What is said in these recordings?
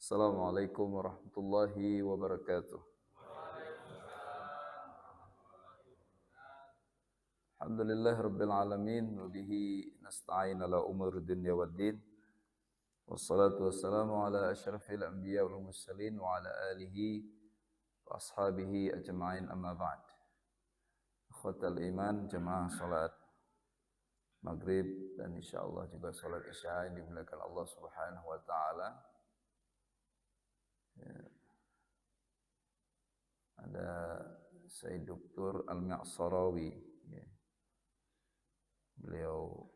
Assalamualaikum warahmatullahi wabarakatuh. Alhamdulillah rabbil alamin wa bihi nasta'in ala umuri dunya waddin. Wassalatu wassalamu ala asyrafil anbiya wal mursalin wa ala alihi wa ashabihi ajma'in amma ba'd. Akhwatal iman, jamaah salat maghrib dan insyaallah juga salat isya yang dimuliakan Allah Subhanahu wa taala. Ada Sayyid Dr. Al-Mi'sarawi, ya. Beliau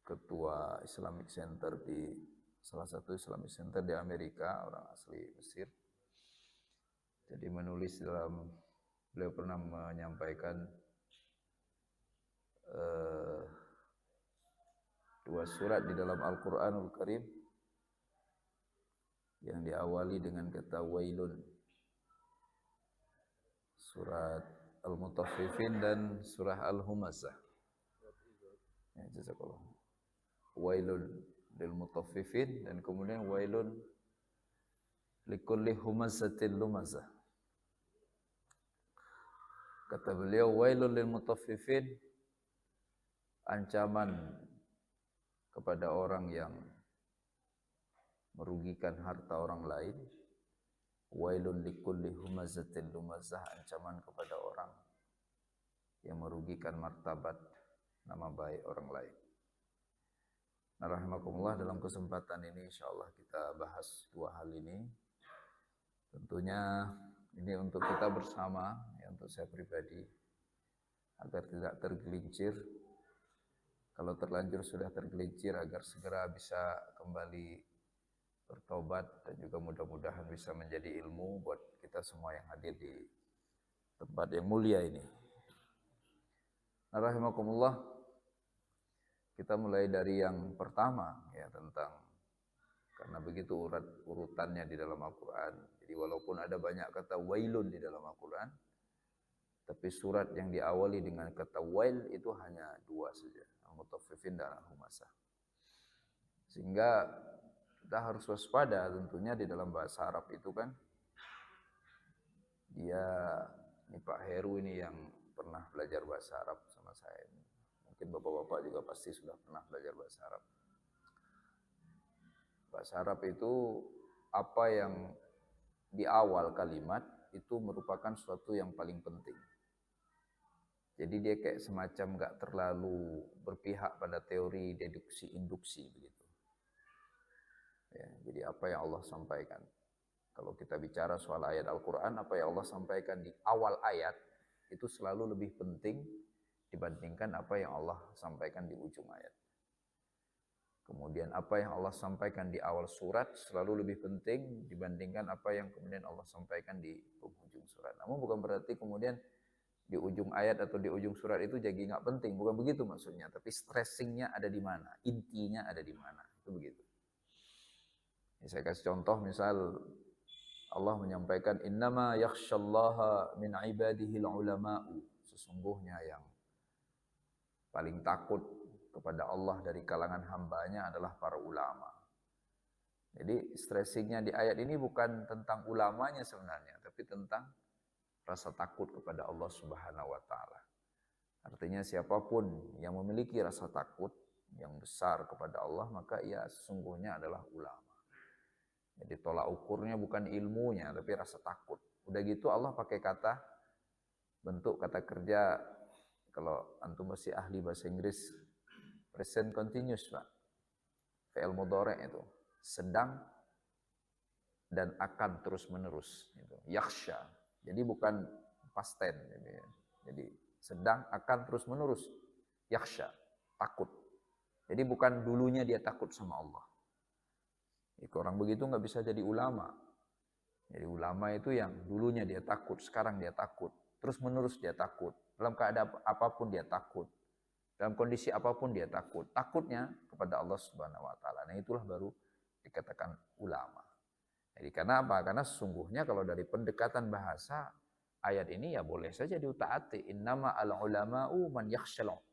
ketua Islamic Center di salah satu Islamic Center di Amerika, orang asli Mesir. Jadi beliau pernah menyampaikan dua surat di dalam Al-Quranul Karim yang diawali dengan kata wailun, surat Al-Mutaffifin dan surah Al-Humazah. Ya, jazakallah. Wailun lil mutaffifin dan kemudian wailun likulli humazatil lumazah. Kata beliau, wailun lil mutaffifin, ancaman kepada orang yang merugikan harta orang lain. Wailun likulli humazatil lumazah, ancaman kepada orang yang merugikan martabat nama baik orang lain. Nah, rahimakumullah, dalam kesempatan ini insyaallah kita bahas dua hal ini. Tentunya ini untuk kita bersama, ya, untuk saya pribadi, agar tidak tergelincir. Kalau terlanjur sudah tergelincir, agar segera bisa kembali bertobat dan juga mudah-mudahan bisa menjadi ilmu buat kita semua yang hadir di tempat yang mulia ini. Nah, rahimakumullah, kita mulai dari yang pertama, ya, tentang, karena begitu urutannya di dalam Al-Quran. Jadi walaupun ada banyak kata wailun di dalam Al-Quran, tapi surat yang diawali dengan kata wail itu hanya dua saja, Al-Mutaffifin dan Al-Humazah. Sehingga kita harus waspada tentunya di dalam bahasa Arab itu kan. Ini Pak Heru ini yang pernah belajar bahasa Arab sama saya. Mungkin bapak-bapak juga pasti sudah pernah belajar bahasa Arab. Bahasa Arab itu apa yang di awal kalimat itu merupakan suatu yang paling penting. Jadi dia kayak semacam gak terlalu berpihak pada teori deduksi induksi begitu. Ya, jadi apa yang Allah sampaikan. Kalau kita bicara soal ayat Al-Quran, apa yang Allah sampaikan di awal ayat itu selalu lebih penting dibandingkan apa yang Allah sampaikan di ujung ayat. Kemudian apa yang Allah sampaikan di awal surat selalu lebih penting dibandingkan apa yang kemudian Allah sampaikan di penghujung surat. Namun bukan berarti kemudian di ujung ayat atau di ujung surat itu jadi nggak penting, bukan begitu maksudnya. Tapi stressingnya ada di mana, intinya ada di mana, itu begitu. Saya kasih contoh, misal Allah menyampaikan innama yakhsyallaha min ibadihil ulama'u, sesungguhnya yang paling takut kepada Allah dari kalangan hambanya adalah para ulama. Jadi stressingnya di ayat ini bukan tentang ulamanya sebenarnya, tapi tentang rasa takut kepada Allah Subhanahu wa taala. Artinya siapapun yang memiliki rasa takut yang besar kepada Allah, maka ia sesungguhnya adalah ulama. Jadi tolak ukurnya bukan ilmunya, tapi rasa takut. Udah gitu Allah pakai bentuk kata kerja, kalau antum masih ahli bahasa Inggris, present continuous, Pak. Fi'il mudhari' itu sedang dan akan terus menerus gitu. Yakhsha. Jadi bukan past tense. Jadi sedang akan terus menerus. Yakhsha, takut. Jadi bukan dulunya dia takut sama Allah. Orang begitu nggak bisa jadi ulama. Jadi ulama itu yang dulunya dia takut, sekarang dia takut, terus menerus dia takut. Dalam keadaan apapun dia takut. Dalam kondisi apapun dia takut. Takutnya kepada Allah Subhanahu wa taala. Nah, itulah baru dikatakan ulama. Jadi karena apa? Karena sesungguhnya kalau dari pendekatan bahasa, ayat ini ya boleh saja diutaati. Innama al-ulama'u man yakhshallaha,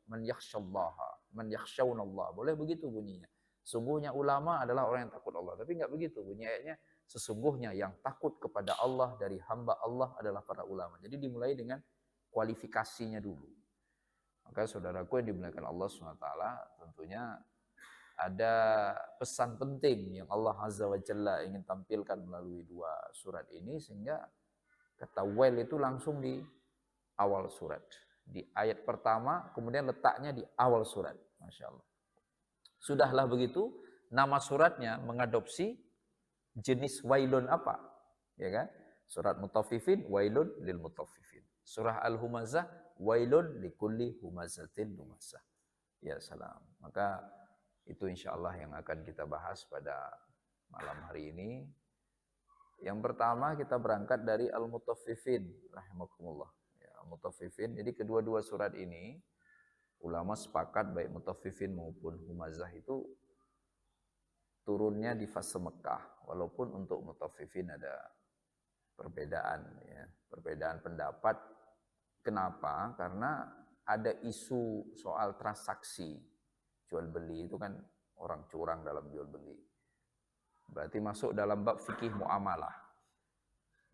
man yakhshawnallaha. Boleh begitu bunyinya. Sungguhnya ulama adalah orang yang takut Allah. Tapi enggak begitu bunyi ayatnya. Sesungguhnya yang takut kepada Allah dari hamba Allah adalah para ulama. Jadi dimulai dengan kualifikasinya dulu. Maka saudaraku yang dimuliakan Allah SWT, tentunya ada pesan penting yang Allah Azza wa Jalla ingin tampilkan melalui dua surat ini, sehingga kata well itu langsung di awal surat. Di ayat pertama, kemudian letaknya di awal surat. Masya Allah. Sudahlah begitu, nama suratnya mengadopsi jenis wailun apa? Ya kan? Surat Mutaffifin, wailun lil mutaffifin. Surah Al-Humazah, wailun likulli humazatin lumazah. Ya salam. Maka itu insya Allah yang akan kita bahas pada malam hari ini. Yang pertama kita berangkat dari Al-Mutaffifin, rahimakumullah. Ya, Al-Mutaffifin, jadi kedua-dua surat ini, ulama sepakat baik Mutaffifin maupun Humazah itu turunnya di fase Mekah. Walaupun untuk Mutaffifin ada perbedaan, ya, perbedaan pendapat. Kenapa? Karena ada isu soal transaksi jual beli, itu kan orang curang dalam jual beli. Berarti masuk dalam bab fikih muamalah.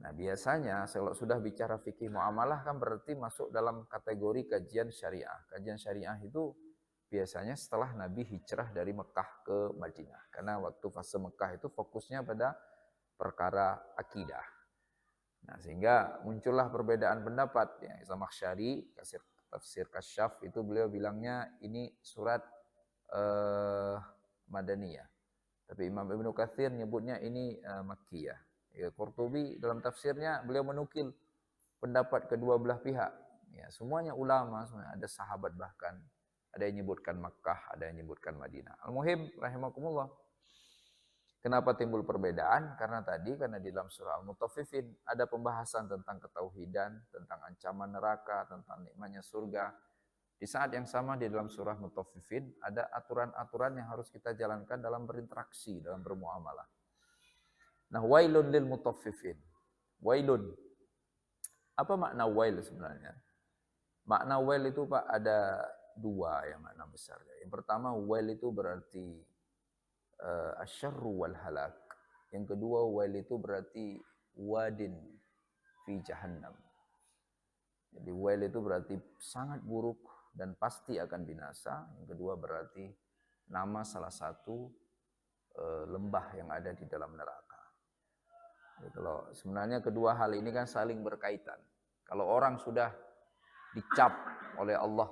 Nah biasanya kalau sudah bicara fikih muamalah kan berarti masuk dalam kategori kajian syariah. Kajian syariah itu biasanya setelah Nabi hijrah dari Mekah ke Madinah. Karena waktu fase Mekah itu fokusnya pada perkara akidah. Nah sehingga muncullah perbedaan pendapat. Yang Zamakhsyari, tafsir Kasyaf itu beliau bilangnya ini surat Madaniyah. Tapi Imam Ibnu Katsir nyebutnya ini Makkiyah. Ya, Qurtubi dalam tafsirnya beliau menukil pendapat kedua belah pihak. Ya, semuanya ulama, semuanya ada sahabat bahkan. Ada yang menyebutkan Makkah, ada yang menyebutkan Madinah. Al-Muhim rahimakumullah. Kenapa timbul perbedaan? Karena di dalam surah Al-Mutaffifin ada pembahasan tentang ketauhidan, tentang ancaman neraka, tentang nikmatnya surga. Di saat yang sama di dalam surah Mutaffifin ada aturan-aturan yang harus kita jalankan dalam berinteraksi, dalam bermuamalah. Nah, wailun lil mutaffifin. Wailun. Apa makna wail sebenarnya? Makna wail itu Pak ada dua yang makna besarnya. Yang pertama wail itu berarti asyarru wal halak. Yang kedua wail itu berarti wadin fi jahannam. Jadi wail itu berarti sangat buruk dan pasti akan binasa. Yang kedua berarti nama salah satu lembah yang ada di dalam neraka. Jadi kalau sebenarnya kedua hal ini kan saling berkaitan. Kalau orang sudah dicap oleh Allah,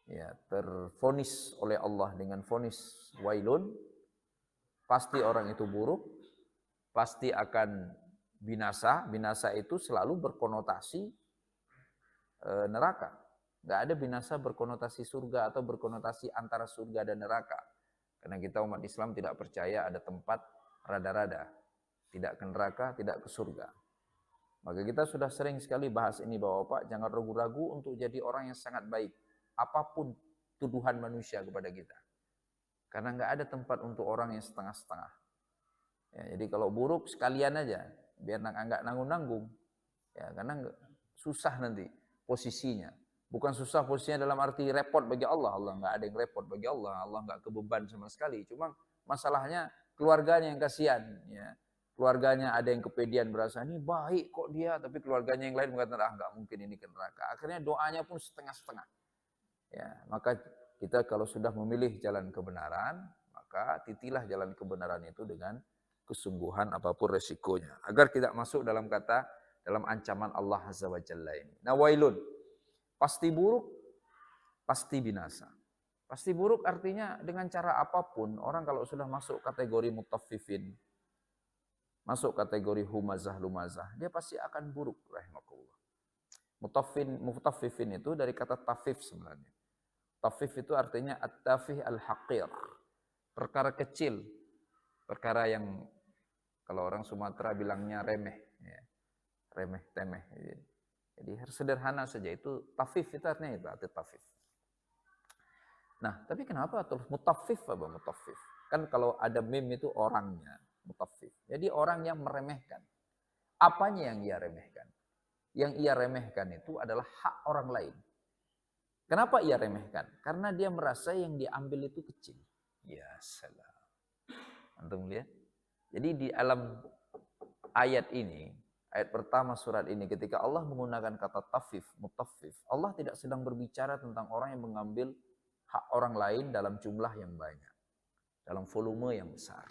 ya terfonis oleh Allah dengan fonis wailun, pasti orang itu buruk, pasti akan binasa. Binasa itu selalu berkonotasi neraka. Nggak ada binasa berkonotasi surga atau berkonotasi antara surga dan neraka. Karena kita umat Islam tidak percaya ada tempat rada-rada. Tidak ke neraka, tidak ke surga. Maka kita sudah sering sekali bahas ini bahwa Pak, jangan ragu-ragu untuk jadi orang yang sangat baik. Apapun tuduhan manusia kepada kita. Karena nggak ada tempat untuk orang yang setengah-setengah. Ya, jadi kalau buruk sekalian aja. Biar nggak nanggung-nanggung. Ya, karena susah nanti posisinya. Bukan susah posisinya dalam arti repot bagi Allah. Allah nggak ada yang repot bagi Allah. Allah nggak kebeban sama sekali. Cuma masalahnya keluarganya yang kasihan. Ya. Keluarganya ada yang kepedian berasa ini baik kok dia. Tapi keluarganya yang lain mengatakan nggak mungkin ini ke neraka. Akhirnya doanya pun setengah-setengah. Ya, maka kita kalau sudah memilih jalan kebenaran, maka titilah jalan kebenaran itu dengan kesungguhan apapun resikonya. Agar tidak masuk dalam ancaman Allah Azza wa Jalla ini. Nah wailun. Pasti buruk, pasti binasa. Pasti buruk artinya dengan cara apapun, orang kalau sudah masuk kategori mutaffifin, masuk kategori humazah lumazah, dia pasti akan buruk rahimakumullah. Mutaffifin itu dari kata tafif sebenarnya. Tafif itu artinya at-tafih al-haqir. Perkara kecil, perkara yang kalau orang Sumatera bilangnya remeh, ya. Remeh temeh. Jadi sederhana saja itu tafif itu artinya itu arti tafif. Nah, tapi kenapa terus mutaffif apa mutaffif? Kan kalau ada mim itu orangnya mutaffif. Jadi orang yang meremehkan. Apanya yang ia remehkan? Yang ia remehkan itu adalah hak orang lain. Kenapa ia remehkan? Karena dia merasa yang diambil itu kecil. Ya salam. Antum lihat. Jadi di alam ayat ini, ayat pertama surat ini, ketika Allah menggunakan kata tafif, mutaffif, Allah tidak sedang berbicara tentang orang yang mengambil hak orang lain dalam jumlah yang banyak, dalam volume yang besar.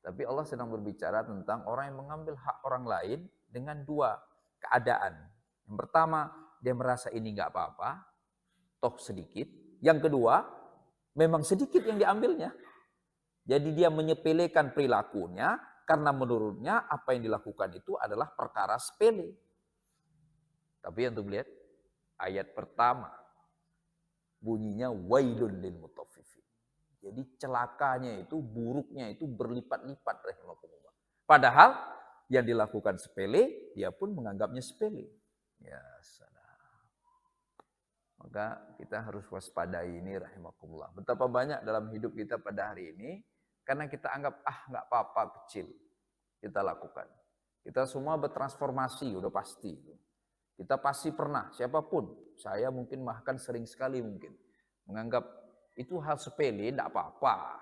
Tapi Allah sedang berbicara tentang orang yang mengambil hak orang lain dengan dua keadaan. Yang pertama, dia merasa ini nggak apa-apa, toh sedikit. Yang kedua, memang sedikit yang diambilnya. Jadi dia menyepelekan perilakunya, karena menurutnya apa yang dilakukan itu adalah perkara sepele. Tapi yang tuh lihat, ayat pertama, bunyinya wailun lil mutaffifin. Jadi celakanya itu, buruknya itu berlipat-lipat rahimahumullah. Padahal yang dilakukan sepele, dia pun menganggapnya sepele. Ya salam. Maka kita harus waspadai ini rahimahumullah. Betapa banyak dalam hidup kita pada hari ini, karena kita anggap nggak apa-apa kecil, kita lakukan. Kita semua bertransformasi, udah pasti. Kita pasti pernah, siapapun. Saya mungkin bahkan sering sekali mungkin menganggap itu hal sepele, tidak apa-apa.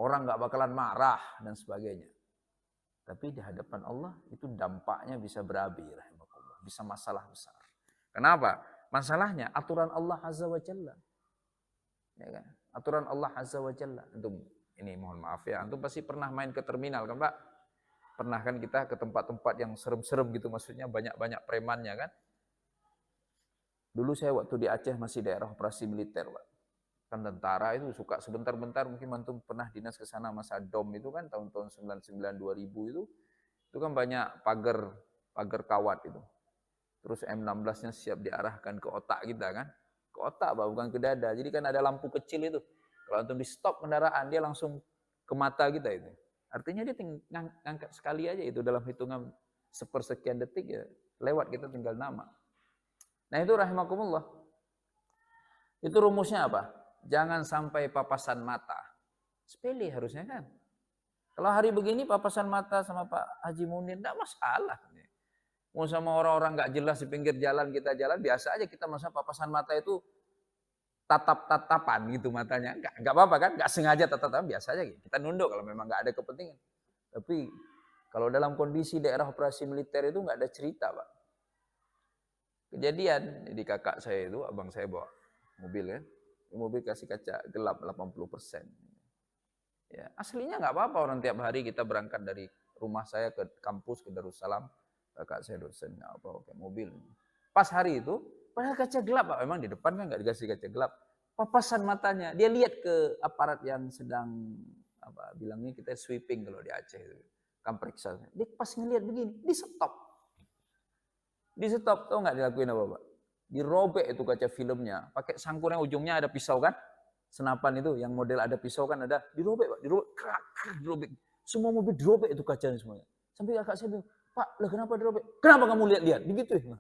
Orang nggak bakalan marah dan sebagainya. Tapi di hadapan Allah itu dampaknya bisa berabi, rahimahullah, bisa masalah besar. Kenapa? Masalahnya aturan Allah Azza wa Jalla. Ya kan? Aturan Allah Azza wa Jalla. Antum, ini mohon maaf ya, antum pasti pernah main ke terminal kan, Pak? Pernah kan kita ke tempat-tempat yang serem-serem gitu, maksudnya banyak-banyak premannya kan? Dulu saya waktu di Aceh masih daerah operasi militer, Pak. Kan tentara itu suka sebentar-bentar, mungkin antum pernah dinas ke sana masa DOM itu kan tahun-tahun 99 2000 itu kan banyak pagar kawat itu. Terus M16-nya siap diarahkan ke otak kita kan. Ke otak, Pak, bukan ke dada. Jadi kan ada lampu kecil itu. Kalau antum di stop kendaraan, dia langsung ke mata kita itu. Artinya dia ngangkat sekali aja itu dalam hitungan sepersekian detik ya, lewat kita tinggal nama. Nah itu rahimakumullah. Itu rumusnya apa? Jangan sampai papasan mata. Sepele harusnya kan. Kalau hari begini papasan mata sama Pak Haji Munir, enggak masalah. Mau sama orang-orang nggak jelas di pinggir jalan kita jalan, biasa aja kita masa papasan mata itu tatap-tatapan gitu matanya. Enggak apa-apa kan, enggak sengaja tatap-tatapan, biasa aja gitu. Kita nunduk kalau memang enggak ada kepentingan. Tapi kalau dalam kondisi daerah operasi militer itu enggak ada cerita, Pak. Kejadian, jadi kakak saya itu, abang saya bawa mobil kan. Mobil kasih kaca gelap 80%. Ya, aslinya enggak apa-apa, orang tiap hari kita berangkat dari rumah saya ke kampus ke Darussalam. Kakak saya dosen, enggak apa pakai mobil. Pas hari itu, padahal kaca gelap, Pak. Memang di depan kan enggak dikasih kaca gelap. Papasan matanya, dia lihat ke aparat yang sedang bilangnya kita sweeping kalau di Aceh itu. Kampriksa. Dia pas ngelihat begini, di stop. Di stop, tahu nggak dilakuin apa, Pak? Dirobek itu kaca filmnya, pakai sangkur yang ujungnya ada pisau kan? Senapan itu yang model ada pisau kan ada, dirobek, Pak, dirobek. Semua mobil dirobek itu kacanya semuanya. Sampai kakak saya bilang, "Pak, lah kenapa dirobek?" "Kenapa kamu lihat-lihat?" Begitu ya.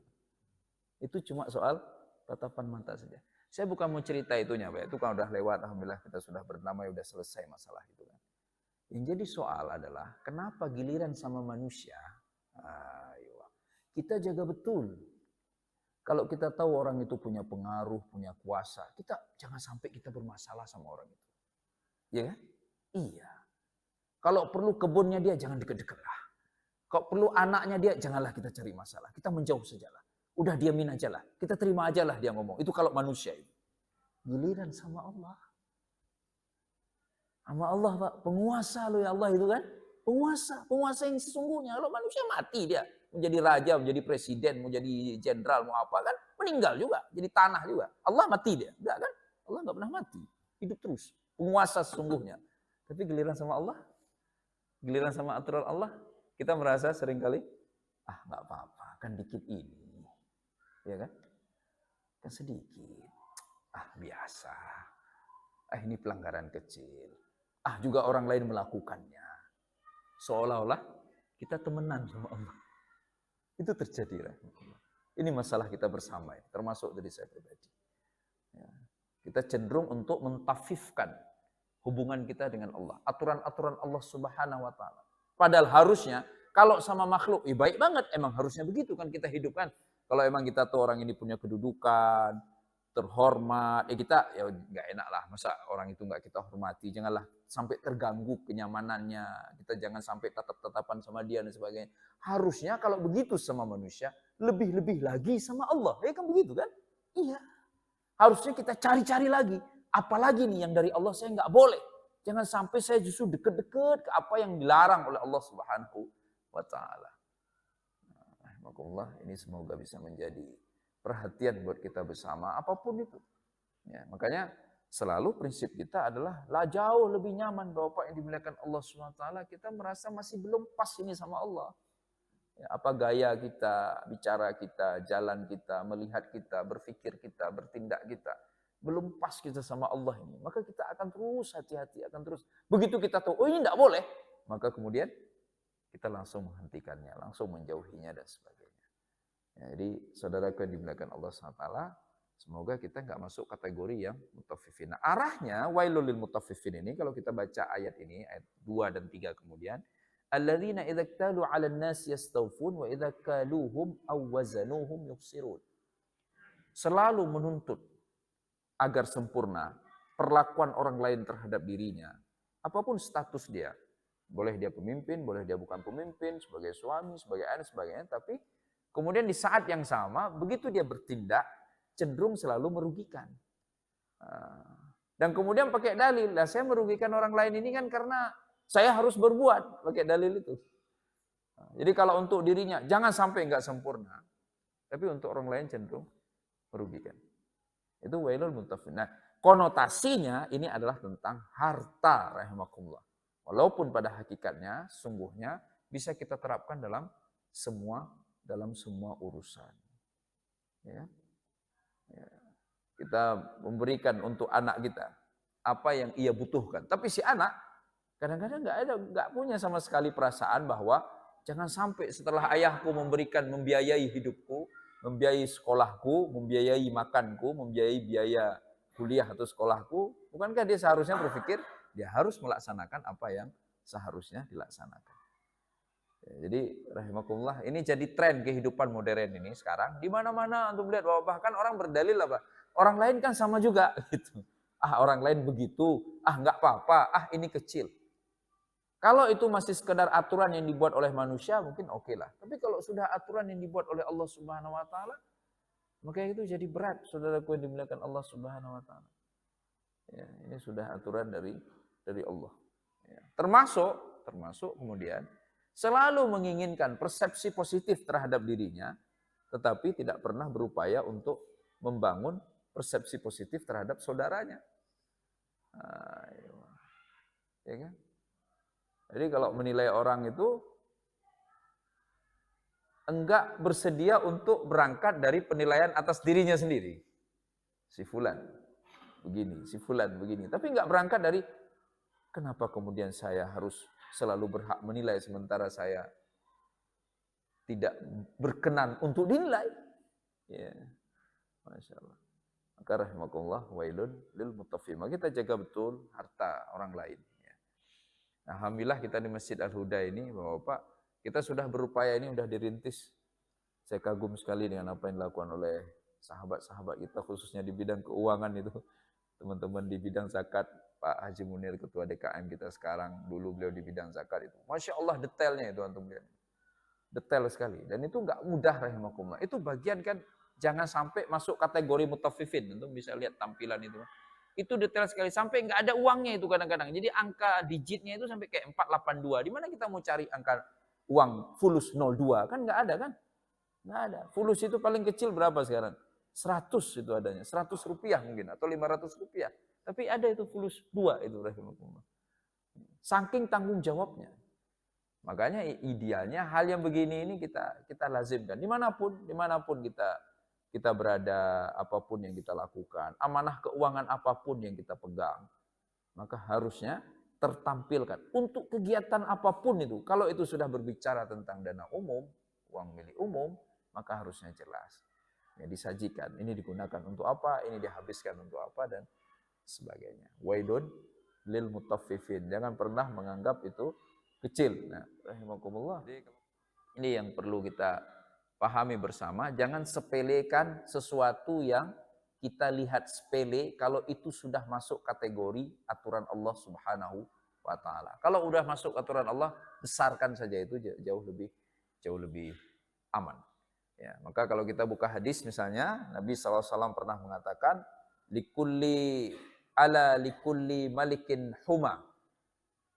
Itu cuma soal tatapan mata saja. Saya bukan mau cerita itunya, Pak. Itu kan udah lewat, alhamdulillah kita sudah berdamai, udah selesai masalah itu kan. Yang jadi soal adalah kenapa giliran sama manusia, kita jaga betul. Kalau kita tahu orang itu punya pengaruh, punya kuasa, kita jangan sampai kita bermasalah sama orang itu. Iya kan? Iya. Kalau perlu kebunnya dia jangan deket-deket lah. Kalau perlu anaknya dia janganlah kita cari masalah. Kita menjauh sajalah. Udah diamin aja lah. Kita terima aja lah dia ngomong. Itu kalau manusia itu. Giliran sama Allah. Sama Allah, Pak. Penguasa loh ya Allah itu kan. Penguasa yang sesungguhnya. Kalau manusia mati dia. Menjadi raja, menjadi presiden, mau jadi jenderal, mau apa kan. Meninggal juga. Jadi tanah juga. Allah mati dia. Enggak kan? Allah enggak pernah mati. Hidup terus. Penguasa sesungguhnya. Tapi giliran sama Allah. Giliran sama aturan Allah. Kita merasa seringkali. Enggak apa-apa. Kan dikit ini. Ya kan? Kan sedikit. Biasa. Ini pelanggaran kecil. Juga orang lain melakukannya. Seolah-olah kita temenan sama Allah. Itu terjadi. Ini masalah kita bersama. Termasuk dari saya pribadi. Ya. Kita cenderung untuk mentafifkan hubungan kita dengan Allah. Aturan-aturan Allah Subhanahu wa Ta'ala. Padahal harusnya, kalau sama makhluk, baik banget. Emang harusnya begitu kan kita hidupkan. Kalau emang kita tahu orang ini punya kedudukan, terhormat, kita ya nggak enak lah, masa orang itu nggak kita hormati, janganlah sampai terganggu kenyamanannya, kita jangan sampai tatap-tatapan sama dia dan sebagainya. Harusnya kalau begitu sama manusia, lebih-lebih lagi sama Allah, ya kan begitu kan? Iya, harusnya kita cari-cari lagi, apalagi nih yang dari Allah saya nggak boleh. Jangan sampai saya justru deket-deket ke apa yang dilarang oleh Allah Subhanahu wa Ta'ala. Ini semoga bisa menjadi perhatian buat kita bersama, apapun itu. Ya, makanya selalu prinsip kita adalah lah jauh lebih nyaman Bapak yang dimuliakan Allah SWT, kita merasa masih belum pas ini sama Allah. Ya, apa gaya kita, bicara kita, jalan kita, melihat kita, berpikir kita, bertindak kita, belum pas kita sama Allah ini. Maka kita akan terus hati-hati, akan terus. Begitu kita tahu, oh ini tidak boleh, maka kemudian kita langsung menghentikannya, langsung menjauhinya dan sebagainya. Ya, jadi saudaraku yang dimuliakan Allah SWT, semoga kita nggak masuk kategori yang mutaffifin. Nah, arahnya wailul lil mutaffifin ini kalau kita baca ayat ini, ayat 2 dan 3 kemudian, alladzina idza iktalu 'alan nas yastawfun wa idza kaluhum aw wazanuhum yukhsirun. Selalu menuntut agar sempurna perlakuan orang lain terhadap dirinya, apapun status dia. Boleh dia pemimpin, boleh dia bukan pemimpin, sebagai suami, sebagai anak, sebagainya, tapi kemudian di saat yang sama, begitu dia bertindak, cenderung selalu merugikan. Dan kemudian pakai dalil, lah saya merugikan orang lain ini kan karena saya harus berbuat, pakai dalil itu. Jadi kalau untuk dirinya, jangan sampai nggak sempurna. Tapi untuk orang lain cenderung merugikan. Itu wailul mutaffifin. Nah, konotasinya ini adalah tentang harta rahimakumullah. Walaupun pada hakikatnya, sungguhnya bisa kita terapkan dalam semua urusan. Ya. Ya. Kita memberikan untuk anak kita apa yang ia butuhkan. Tapi si anak kadang-kadang nggak punya sama sekali perasaan bahwa jangan sampai setelah ayahku membiayai hidupku, membiayai sekolahku, membiayai makanku, membiayai biaya kuliah atau sekolahku, bukankah dia seharusnya berpikir dia harus melaksanakan apa yang seharusnya dilaksanakan. Ya, jadi rahimakumullah, ini jadi tren kehidupan modern ini sekarang. Di mana-mana untuk melihat bahwa bahkan orang berdalil apa? Orang lain kan sama juga gitu. Orang lain begitu, nggak apa-apa, ini kecil. Kalau itu masih sekedar aturan yang dibuat oleh manusia, mungkin oke lah. Tapi kalau sudah aturan yang dibuat oleh Allah Subhanahu wa Ta'ala, maka itu jadi berat, saudaraku yang dimuliakan Allah Subhanahu wa Ta'ala. Ya, ini sudah aturan dari Allah. Ya. Termasuk kemudian selalu menginginkan persepsi positif terhadap dirinya, tetapi tidak pernah berupaya untuk membangun persepsi positif terhadap saudaranya. Ya kan? Jadi kalau menilai orang itu enggak bersedia untuk berangkat dari penilaian atas dirinya sendiri. Si fulan begini, si fulan begini. Tapi enggak berangkat dari kenapa kemudian saya harus selalu berhak menilai sementara saya tidak berkenan untuk dinilai. Ya, Masya Allah. Maka rahimakumullah wailun lil mutaffifin. Kita jaga betul harta orang lain. Ya. Alhamdulillah kita di Masjid Al-Huda ini, Bapak, kita sudah berupaya ini, sudah dirintis. Saya kagum sekali dengan apa yang dilakukan oleh sahabat-sahabat kita, khususnya di bidang keuangan itu. Teman-teman di bidang zakat, Pak Haji Munir, Ketua DKM kita sekarang, dulu beliau di bidang zakat itu. Masya Allah detailnya itu antum lihat. Detail sekali. Dan itu enggak mudah rahimakumullah. Itu bagian kan, jangan sampai masuk kategori mutaffifin. Antum bisa lihat tampilan itu. Itu detail sekali. Sampai enggak ada uangnya itu kadang-kadang. Jadi angka digitnya itu sampai kayak 482. Di mana kita mau cari angka uang fulus 02? Kan enggak ada kan? Enggak ada. Fulus itu paling kecil berapa sekarang? 100 itu adanya, 100 rupiah mungkin, atau 500 rupiah. Tapi ada itu fulus 2 itu rahimahullah. Saking tanggung jawabnya. Makanya idealnya hal yang begini ini kita lazimkan. Dimanapun kita berada, apapun yang kita lakukan, amanah keuangan apapun yang kita pegang, maka harusnya tertampilkan. Untuk kegiatan apapun itu, kalau itu sudah berbicara tentang dana umum, uang milik umum, maka harusnya jelas. Ya, disajikan, ini digunakan untuk apa, ini dihabiskan untuk apa, dan sebagainya. Wailun lil mutaffifin. Jangan pernah menganggap itu kecil. Nah, rahimakumullah. Ini yang perlu kita pahami bersama. Jangan sepelekan sesuatu yang kita lihat sepele kalau itu sudah masuk kategori aturan Allah Subhanahu wa taala. Kalau udah masuk aturan Allah, besarkan saja itu jauh lebih aman. Ya, maka kalau kita buka hadis misalnya, Nabi SAW pernah mengatakan, likulli malikin huma,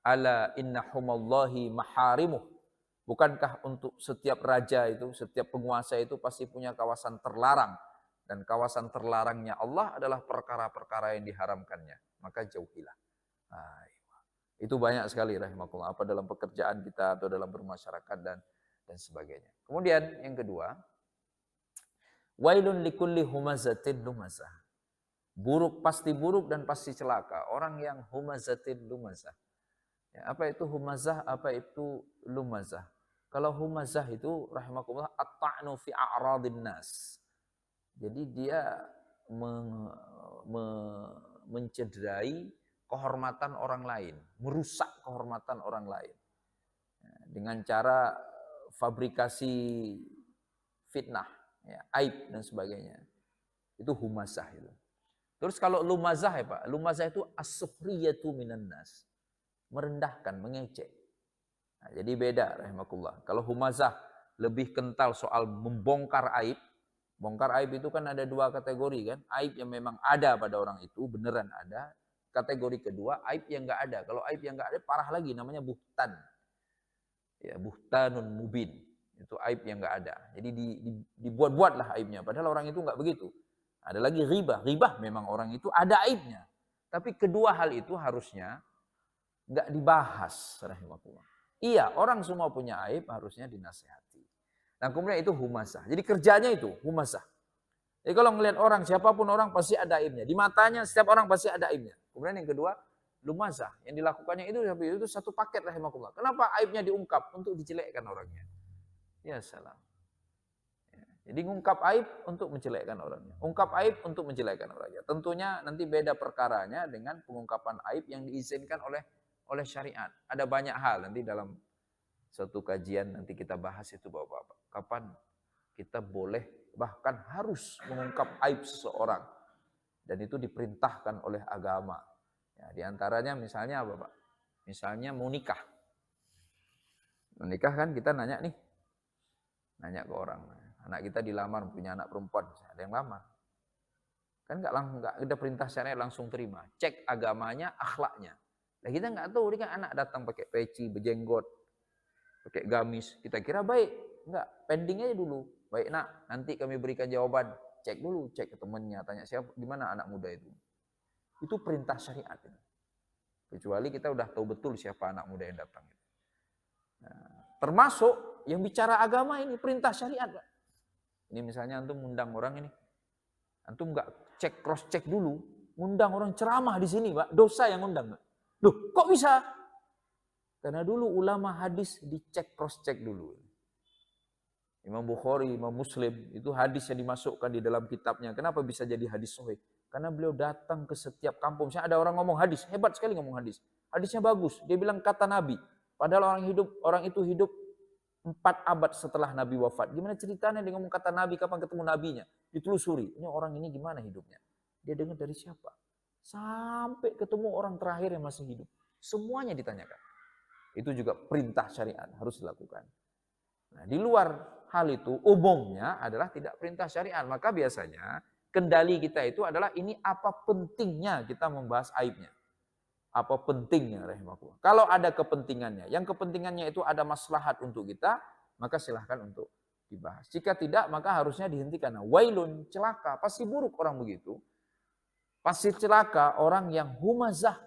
ala inna humallahi maharimuh. Bukankah untuk setiap raja itu, setiap penguasa itu pasti punya kawasan terlarang. Dan kawasan terlarangnya Allah adalah perkara-perkara yang diharamkannya. Maka jauhilah. Nah, itu banyak sekali rahimakumullah. Apa dalam pekerjaan kita atau dalam bermasyarakat dan sebagainya. Kemudian yang kedua, wailun likulli humazatin lumazah. Buruk pasti buruk dan pasti celaka. Orang yang humazatin lumazah. Ya, apa itu humazah, apa itu lumazah? Kalau humazah itu rahimakumullah at-ta'nu fi a'radin nas. Jadi dia mencederai kehormatan orang lain, merusak kehormatan orang lain. Ya, dengan cara fabrikasi fitnah, ya, aib dan sebagainya. Itu humazah itu. Terus kalau lumazah ya Pak, lumazah itu as-sukhriyatu minan nas. Merendahkan, mengecek. Nah, jadi beda rahimakumullah. Kalau humazah lebih kental soal membongkar aib. Bongkar aib itu kan ada dua kategori kan. Aib yang memang ada pada orang itu, beneran ada. Kategori kedua, aib yang enggak ada. Kalau aib yang enggak ada, parah lagi, namanya buhtan. Ya, buhtanun mubin. Itu aib yang enggak ada. Jadi dibuat-buatlah aibnya. Padahal orang itu enggak begitu. Ada lagi ghibah. Ghibah memang orang itu ada aibnya. Tapi kedua hal itu harusnya enggak dibahas rahimahullah. Iya, orang semua punya aib, harusnya dinasihati. Nah, kemudian itu humazah. Jadi kerjanya itu humazah. Jadi kalau ngelihat orang, siapapun orang pasti ada aibnya. Di matanya setiap orang pasti ada aibnya. Kemudian yang kedua, lumazah. Yang dilakukannya itu satu paket rahimahullah. Kenapa aibnya diungkap? Untuk dijelekkan orangnya. Ya salam. Jadi ngungkap aib untuk menjelekkan orangnya. Ungkap aib untuk menjelekkan orangnya. Tentunya nanti beda perkaranya dengan pengungkapan aib yang diizinkan oleh syariat. Ada banyak hal nanti dalam suatu kajian nanti kita bahas itu Bapak-bapak. Kapan kita boleh bahkan harus mengungkap aib seseorang. Dan itu diperintahkan oleh agama. Ya, di antaranya misalnya apa Pak? Misalnya mau nikah. Menikah kan kita nanya nih. Nanya ke orang. Anak kita dilamar, punya anak perempuan. Ada yang lamar. Kan enggak ada perintah syariat langsung terima. Cek agamanya, akhlaknya. Nah, kita enggak tahu, ini kan anak datang pakai peci, berjenggot, pakai gamis. Kita kira baik. Enggak, pending aja dulu. Baik nak, nanti kami berikan jawaban. Cek dulu, cek ke temannya, tanya siapa, di mana anak muda itu. Itu perintah syariat. Kecuali kita udah tahu betul siapa anak muda yang datang. Nah, termasuk yang bicara agama ini perintah syariat, Pak. Ini misalnya antum ngundang orang ini. Antum enggak cek, cross check dulu. Ngundang orang ceramah di sini, Pak. Dosa yang ngundang, Pak. Loh, kok bisa? Karena dulu ulama hadis dicek, cross check dulu. Imam Bukhari, Imam Muslim, itu hadis yang dimasukkan di dalam kitabnya. Kenapa bisa jadi hadis sahih? Karena beliau datang ke setiap kampung. Misalnya ada orang ngomong hadis, hebat sekali ngomong hadis. Hadisnya bagus, dia bilang kata Nabi. Padahal orang itu hidup 4 abad setelah Nabi wafat. Gimana ceritanya dia ngomong kata Nabi, kapan ketemu Nabinya? Ditelusuri, ini orang ini gimana hidupnya? Dia dengar dari siapa? Sampai ketemu orang terakhir yang masih hidup. Semuanya ditanyakan. Itu juga perintah syariat, harus dilakukan. Nah, di luar hal itu umumnya adalah tidak perintah syariat. Maka biasanya kendali kita itu adalah ini apa pentingnya kita membahas aibnya. Apa pentingnya rahimahullah. Kalau ada kepentingannya, yang kepentingannya itu ada maslahat untuk kita, maka silahkan untuk dibahas. Jika tidak, maka harusnya dihentikan. Nah, wailun, celaka, pasti buruk orang begitu. Pasti celaka orang yang humazah,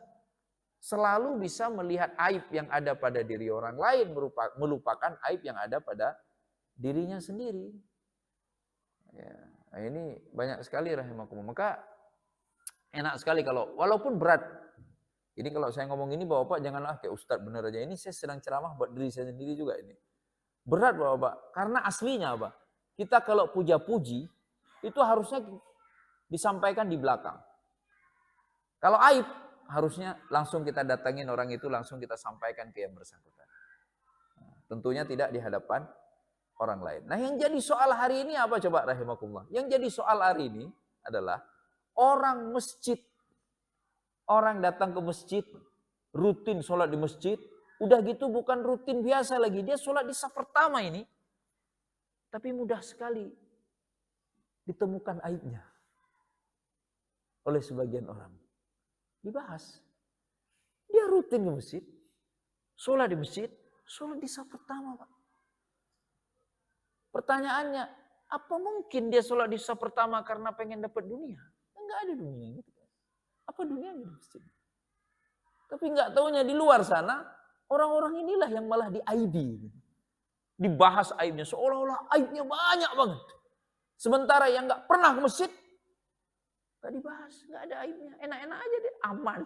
selalu bisa melihat aib yang ada pada diri orang lain, melupakan aib yang ada pada dirinya sendiri. Ya, ini banyak sekali rahimakumullah. Maka enak sekali kalau, walaupun berat. Ini kalau saya ngomong ini Bapak janganlah kayak Ustadz bener aja. Ini saya sedang ceramah buat diri saya sendiri juga ini. Berat Bapak, karena aslinya apa? Kita kalau puja-puji, itu harusnya disampaikan di belakang. Kalau aib, harusnya langsung kita datangin orang itu, langsung kita sampaikan ke yang bersangkutan. Nah, tentunya tidak di hadapan orang lain. Nah, yang jadi soal hari ini apa coba rahimakumullah? Yang jadi soal hari ini adalah Orang masjid, orang datang ke masjid, rutin sholat di masjid, udah gitu bukan rutin biasa lagi, dia sholat di saf pertama ini, tapi mudah sekali ditemukan aibnya oleh sebagian orang. Dibahas. Dia rutin di masjid, sholat di masjid, sholat di saf pertama, Pak. Pertanyaannya, apa mungkin dia sholat di saf pertama karena pengen dapat dunia? Enggak ada dunia gitu. Apa dunianya di masjid? Tapi enggak taunya di luar sana, orang-orang inilah yang malah diaibi. Dibahas aibnya, seolah-olah aibnya banyak banget. Sementara yang enggak pernah ke masjid, enggak dibahas, enggak ada aibnya. Enak-enak aja deh, aman.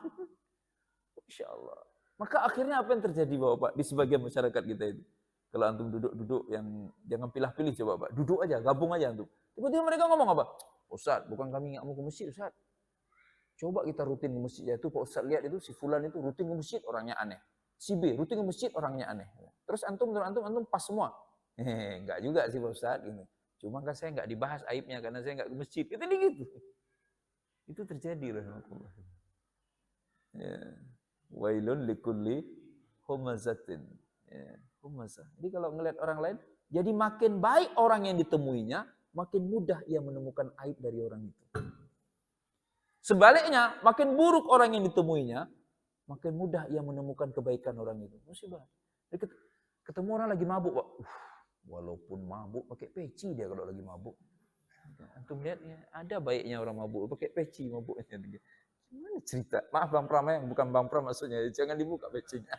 Insya Allah. Maka akhirnya apa yang terjadi Bapak di sebagian masyarakat kita itu? Kalau antum duduk-duduk yang jangan pilih-pilih coba Pak. Duduk aja, gabung aja antum. Tiba-tiba mereka ngomong apa? Ustaz, bukan kami nggak mau ke masjid Ustaz. Coba kita rutin ke masjid itu Pak Ustaz lihat itu si fulan itu rutin ke masjid orangnya aneh. Si B rutin ke masjid orangnya aneh. Terus antum pas semua. Enggak juga sih Pak Ustaz gitu. Cuma kan saya enggak dibahas aibnya karena saya enggak ke masjid. Itu gitu. Itu terjadi rahmatullah. Ya. Wailun likulli humazatin. Ya, humazah. Jadi kalau ngelihat orang lain, jadi makin baik orang yang ditemuinya, makin mudah ia menemukan aib dari orang itu. Sebaliknya, makin buruk orang yang ditemuinya, makin mudah ia menemukan kebaikan orang itu. Musibah. Ketemu orang lagi mabuk, Pak. Walaupun mabuk, pakai peci dia kalau lagi mabuk. Antum lihat ya, ada baiknya orang mabuk, pakai peci mabuknya. Gimana cerita? Maaf Bang Pram yang bukan Bang Pram maksudnya, jangan dibuka pecinya.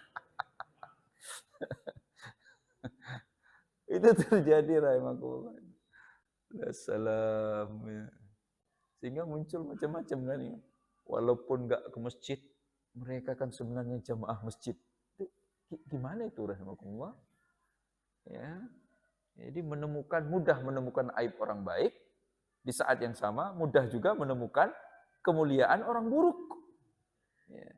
Itu terjadi rahimakumullah. Assalam ya. Sehingga muncul macam-macam kan ya. Walaupun enggak ke masjid, mereka kan sebenarnya jamaah masjid. Itu gimana itu rahimakumullah? Ya. Jadi mudah menemukan aib orang baik, di saat yang sama mudah juga menemukan kemuliaan orang buruk.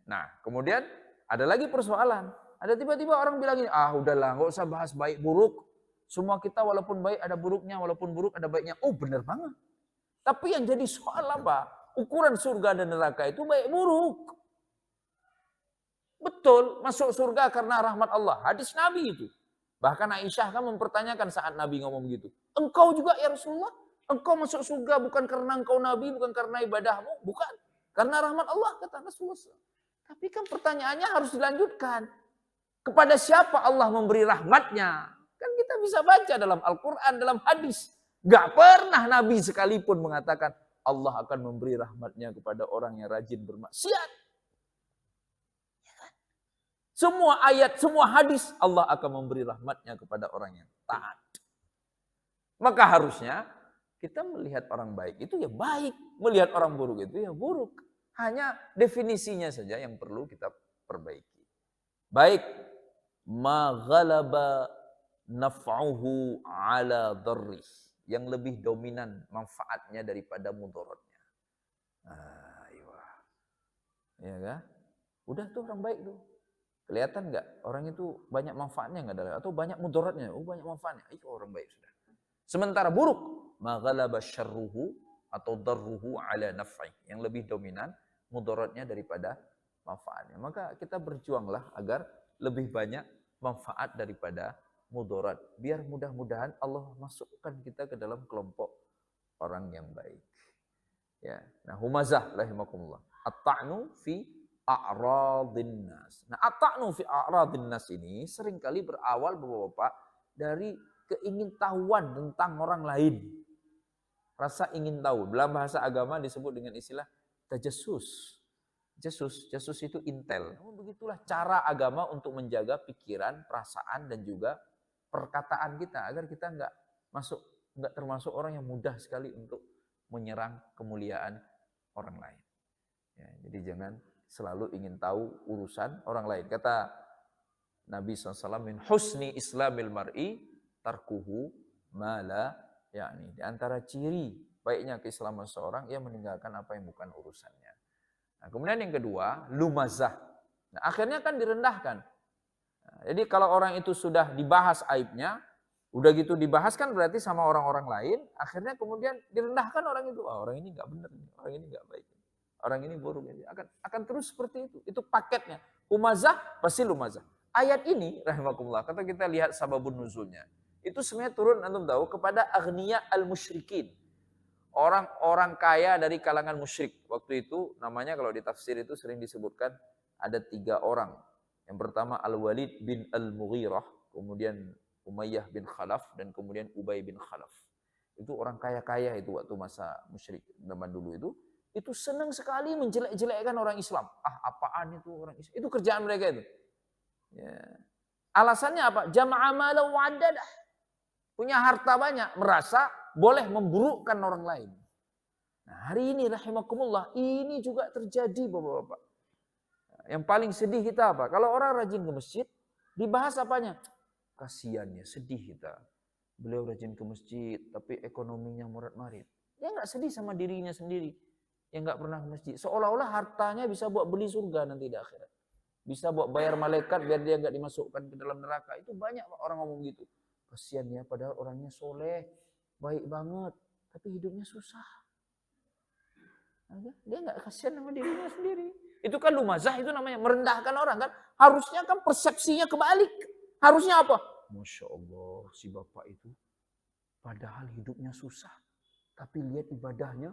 Nah, kemudian ada lagi persoalan. Ada tiba-tiba orang bilang ini, udahlah, nggak usah bahas baik buruk. Semua kita walaupun baik ada buruknya, walaupun buruk ada baiknya. Oh, benar banget. Tapi yang jadi soal apa? Ukuran surga dan neraka itu baik buruk. Betul, masuk surga karena rahmat Allah. Hadis Nabi itu. Bahkan Aisyah kan mempertanyakan saat Nabi ngomong gitu. Engkau juga ya Rasulullah? Engkau masuk surga bukan karena engkau Nabi, bukan karena ibadahmu, bukan. Karena rahmat Allah, kata Rasulullah. Tapi kan pertanyaannya harus dilanjutkan. Kepada siapa Allah memberi rahmatnya? Kan kita bisa baca dalam Al-Quran, dalam hadis. Gak pernah Nabi sekalipun mengatakan Allah akan memberi rahmatnya kepada orang yang rajin bermaksiat. Semua ayat, semua hadis Allah akan memberi rahmatnya kepada orang yang taat. Maka harusnya kita melihat orang baik itu ya baik. Melihat orang buruk itu ya buruk. Hanya definisinya saja yang perlu kita perbaiki. Baik. Ma ghalaba naf'uhu ala dharrih. Yang lebih dominan manfaatnya daripada mudaratnya. Ya kan? Udah tuh orang baik tuh. Kelihatan nggak orang itu banyak manfaatnya nggak ada atau banyak mudaratnya? Oh banyak manfaatnya. Itu orang baik sudah. Sementara buruk, ma ghalaba syarruhu atau darruhu ala naf'i. Yang lebih dominan mudaratnya daripada manfaatnya. Maka kita berjuanglah agar lebih banyak manfaat daripada mudarat. Biar mudah-mudahan Allah masukkan kita ke dalam kelompok orang yang baik. Ya. Nah, humazah rahimakumullah. At-ta'nu fi a'radhin nas. Nah, at-ta'nu fi a'radhin nas ini seringkali berawal Bapak-bapak dari keingintahuan tentang orang lain. Rasa ingin tahu. Dalam bahasa agama disebut dengan istilah tajassus. Jasus itu intel. Begitulah cara agama untuk menjaga pikiran, perasaan dan juga perkataan kita agar kita enggak termasuk orang yang mudah sekali untuk menyerang kemuliaan orang lain. Ya, jadi jangan selalu ingin tahu urusan orang lain. Kata Nabi SAW, min husni islamil mar'i tarkuhu mala yakni. Di antara ciri baiknya keislaman seorang, ia meninggalkan apa yang bukan urusannya. Nah, kemudian yang kedua, lumazah. Nah, akhirnya kan direndahkan. Nah, jadi kalau orang itu sudah dibahas aibnya, Udah gitu dibahas kan berarti sama orang-orang lain, akhirnya kemudian direndahkan orang itu. Oh, orang ini nggak benar, orang ini nggak baik, orang ini buruk. Akan terus seperti itu. Itu paketnya. Humazah pasti lumazah. Ayat ini, rahimakumullah, kata kita lihat sababun nuzulnya. Itu sebenarnya turun, antum tahu, kepada aghniya al-musyrikin. Orang-orang kaya dari kalangan musyrik. Waktu itu namanya kalau di tafsir itu sering disebutkan ada 3 orang. Yang pertama Al-Walid bin Al-Mughirah, kemudian Umayyah bin Khalaf, dan kemudian Ubay bin Khalaf. Itu orang kaya-kaya itu waktu masa musyrik zaman dulu itu senang sekali menjelek-jelekkan orang Islam. Ah, apaan itu orang Islam? Itu kerjaan mereka itu. Ya. Alasannya apa? Jama'a mala wa'addadah. Punya harta banyak, merasa boleh memburukkan orang lain. Nah, hari ini rahimakumullah, ini juga terjadi Bapak-bapak. Yang paling sedih kita apa? Kalau orang rajin ke masjid, dibahas apanya? Kasiannya, sedih kita. Beliau rajin ke masjid, tapi ekonominya murat-marit. Dia nggak sedih sama dirinya sendiri yang nggak pernah ke masjid. Seolah-olah hartanya bisa buat beli surga nanti di akhirat. Bisa buat bayar malaikat biar dia nggak dimasukkan ke dalam neraka. Itu banyak orang ngomong gitu. Kasian ya, padahal orangnya soleh, baik banget, tapi hidupnya susah. Dia nggak kasihan sama dirinya sendiri. Itu kan lumazah, itu namanya merendahkan orang kan. Harusnya kan persepsinya kebalik. Harusnya apa? Masya Allah, si bapak itu padahal hidupnya susah. Tapi lihat ibadahnya.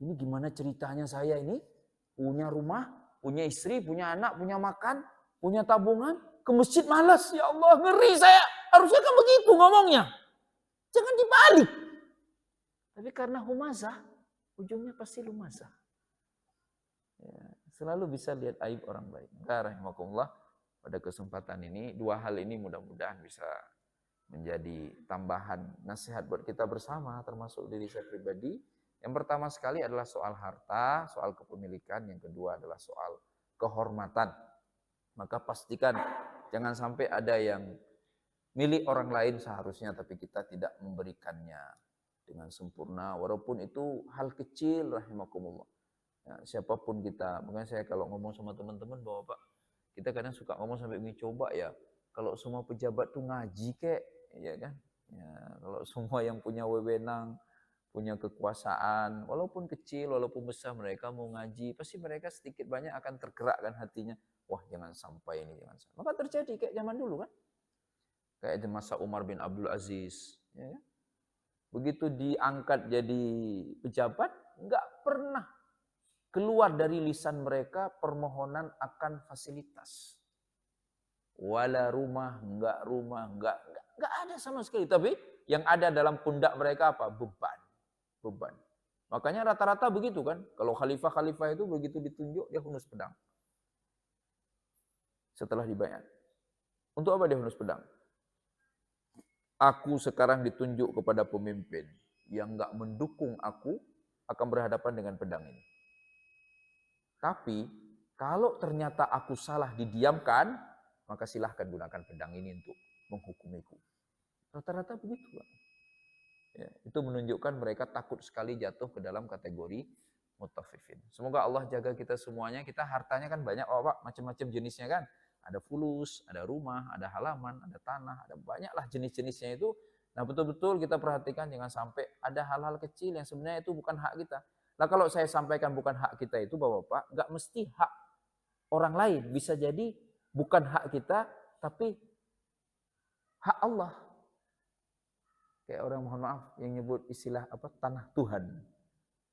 Ini gimana ceritanya saya ini? Punya rumah, punya istri, punya anak, punya makan, punya tabungan. Ke masjid malas. Ya Allah, ngeri saya. Harusnya kan begitu ngomongnya. Jangan dibalik. Tapi karena humazah, ujungnya pasti lumazah. Ya, selalu bisa lihat aib orang lain. Rahimakumullah, pada kesempatan ini, 2 hal ini mudah-mudahan bisa menjadi tambahan nasihat buat kita bersama, termasuk diri saya pribadi. Yang pertama sekali adalah soal harta, soal kepemilikan. Yang kedua adalah soal kehormatan. Maka pastikan jangan sampai ada yang milik orang lain seharusnya, tapi kita tidak memberikannya dengan sempurna. Walaupun itu hal kecil, rahimakumullah. Ya, siapapun kita, makanya saya kalau ngomong sama teman-teman bahwa Pak, kita kadang suka ngomong sampai ingin coba ya, kalau semua pejabat tuh ngaji kek, ya kan? Ya, kalau semua yang punya wewenang, punya kekuasaan, walaupun kecil, walaupun besar, mereka mau ngaji, pasti mereka sedikit banyak akan tergerakkan hatinya. Wah, jangan sampai ini, jangan sampai. Maka terjadi kayak zaman dulu kan? Kayak di masa Umar bin Abdul Aziz. Ya kan? Begitu diangkat jadi pejabat, nggak pernah keluar dari lisan mereka permohonan akan fasilitas. Wala rumah, enggak ada sama sekali. Tapi yang ada dalam pundak mereka apa? Beban. Makanya rata-rata begitu kan. Kalau khalifah-khalifah itu begitu ditunjuk, dia hunus pedang. Setelah dibayar. Untuk apa dia hunus pedang? Aku sekarang ditunjuk kepada pemimpin yang enggak mendukung aku akan berhadapan dengan pedang ini. Tapi kalau ternyata aku salah didiamkan, maka silahkan gunakan pedang ini untuk menghukumiku. Rata-rata begitu, Pak. Ya, itu menunjukkan mereka takut sekali jatuh ke dalam kategori mutaffifin. Semoga Allah jaga kita semuanya. Kita hartanya kan banyak, oh Pak, macam-macam jenisnya kan. Ada fulus, ada rumah, ada halaman, ada tanah, ada banyaklah jenis-jenisnya itu. Nah betul-betul kita perhatikan jangan sampai ada hal-hal kecil yang sebenarnya itu bukan hak kita. Nah kalau saya sampaikan bukan hak kita itu Bapak-bapak, nggak mesti hak orang lain. Bisa jadi bukan hak kita, tapi hak Allah. Kayak orang mohon maaf yang nyebut istilah apa tanah Tuhan.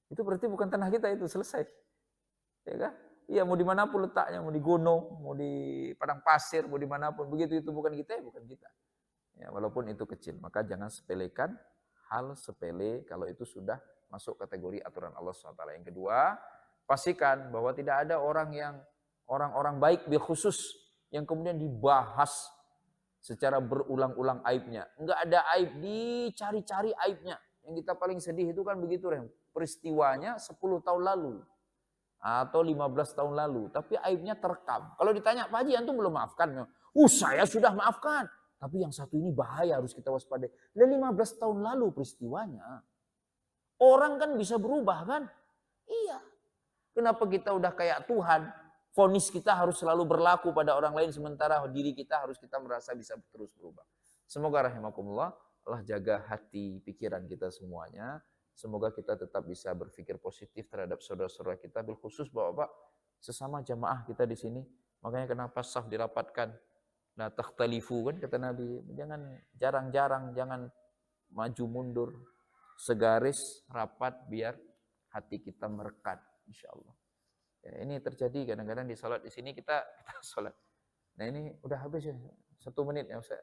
Itu berarti bukan tanah kita, itu selesai. Ya kan? Iya, mau dimanapun letaknya, mau di gunung, mau di padang pasir, mau dimanapun. Begitu itu bukan kita, ya bukan kita. Ya, walaupun itu kecil, maka jangan sepelekan hal sepele kalau itu sudah masuk kategori aturan Allah SWT. Yang kedua, pastikan bahwa tidak ada orang-orang baik bil khusus yang kemudian dibahas secara berulang-ulang aibnya. Enggak ada aib, dicari-cari aibnya. Yang kita paling sedih itu kan begitu, Rem. Peristiwanya 10 tahun lalu atau 15 tahun lalu, tapi aibnya terekam. Kalau ditanya, Pak Haji, antum belum maafkan? Saya sudah maafkan. Tapi yang satu ini bahaya, harus kita waspadai. 15 tahun lalu peristiwanya. Orang kan bisa berubah kan? Iya. Kenapa kita udah kayak Tuhan? Vonis kita harus selalu berlaku pada orang lain, sementara diri kita harus kita merasa bisa terus berubah. Semoga rahimakumullah Allah jaga hati, pikiran kita semuanya. Semoga kita tetap bisa berpikir positif terhadap saudara-saudara kita, bil khusus Bapak-bapak sesama jamaah kita di sini. Makanya kenapa saf dirapatkan. La takhtalifu kan kata Nabi, jangan jarang-jarang, jangan maju mundur, segaris rapat biar hati kita merekat insyaallah. Ya, ini terjadi kadang-kadang di salat di sini kita salat. Nah ini udah habis ya, 1 menit ya Ustaz.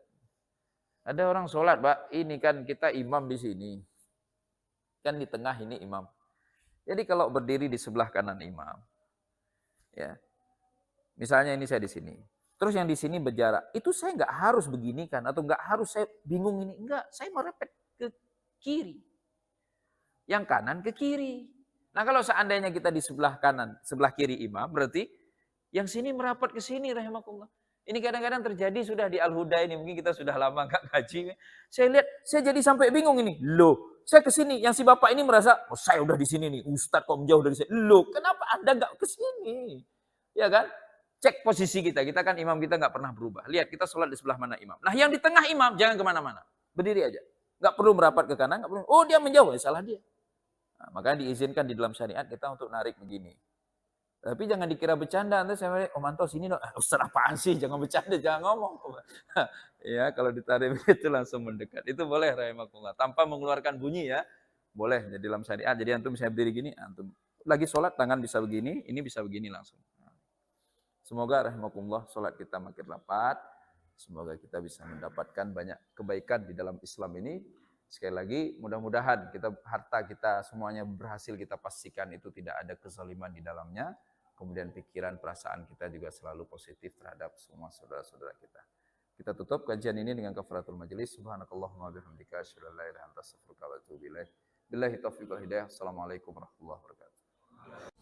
Ada orang sholat, Pak. Ini kan kita imam di sini. Kan di tengah ini imam. Jadi kalau berdiri di sebelah kanan imam, ya. Misalnya ini saya di sini. Terus yang di sini berjarak. Itu saya nggak harus begini kan, atau nggak harus saya bingung ini. Enggak, saya merepet ke kiri. Yang kanan ke kiri. Nah kalau seandainya kita di sebelah kanan, sebelah kiri imam, berarti yang sini merapat ke sini, rahimakumullah. Ini kadang-kadang terjadi sudah di Al-Huda ini, mungkin kita sudah lama nggak ngaji. Saya lihat, saya jadi sampai bingung ini. Loh, saya ke sini, yang si bapak ini merasa, oh saya udah di sini nih, Ustadz kok menjauh dari saya. Loh, kenapa Anda nggak ke sini? Ya kan? Cek posisi kita kan imam kita nggak pernah berubah. Lihat, kita sholat di sebelah mana imam. Nah yang di tengah imam, jangan kemana-mana. Berdiri aja. Nggak perlu merapat ke kanan, nggak perlu. Oh dia menjauh, ya salah dia. Nah, makanya diizinkan di dalam syariat kita untuk narik begini. Tapi jangan dikira bercanda. Nanti saya bilang, Manto sini dong. Ustaz apaan sih? Jangan bercanda, jangan ngomong. Ya, kalau ditarik begitu langsung mendekat. Itu boleh rahimakumullah. Tanpa mengeluarkan bunyi ya. Boleh jadi dalam syariat. Jadi antum bisa berdiri gini, antum lagi sholat tangan bisa begini, ini bisa begini langsung. Semoga rahimakumullah sholat kita makin rapat. Semoga kita bisa mendapatkan banyak kebaikan di dalam Islam ini. Sekali lagi, mudah-mudahan harta kita semuanya berhasil kita pastikan itu tidak ada kezaliman di dalamnya. Kemudian pikiran, perasaan kita juga selalu positif terhadap semua saudara-saudara kita. Kita tutup kajian ini dengan kafaratul majelis. Subhanakallahumma bihamdika asyhadu an la ilaha illa anta astaghfiruka wa atubu ilaik. Billahi taufiq wal hidayah. Assalamualaikum warahmatullahi wabarakatuh.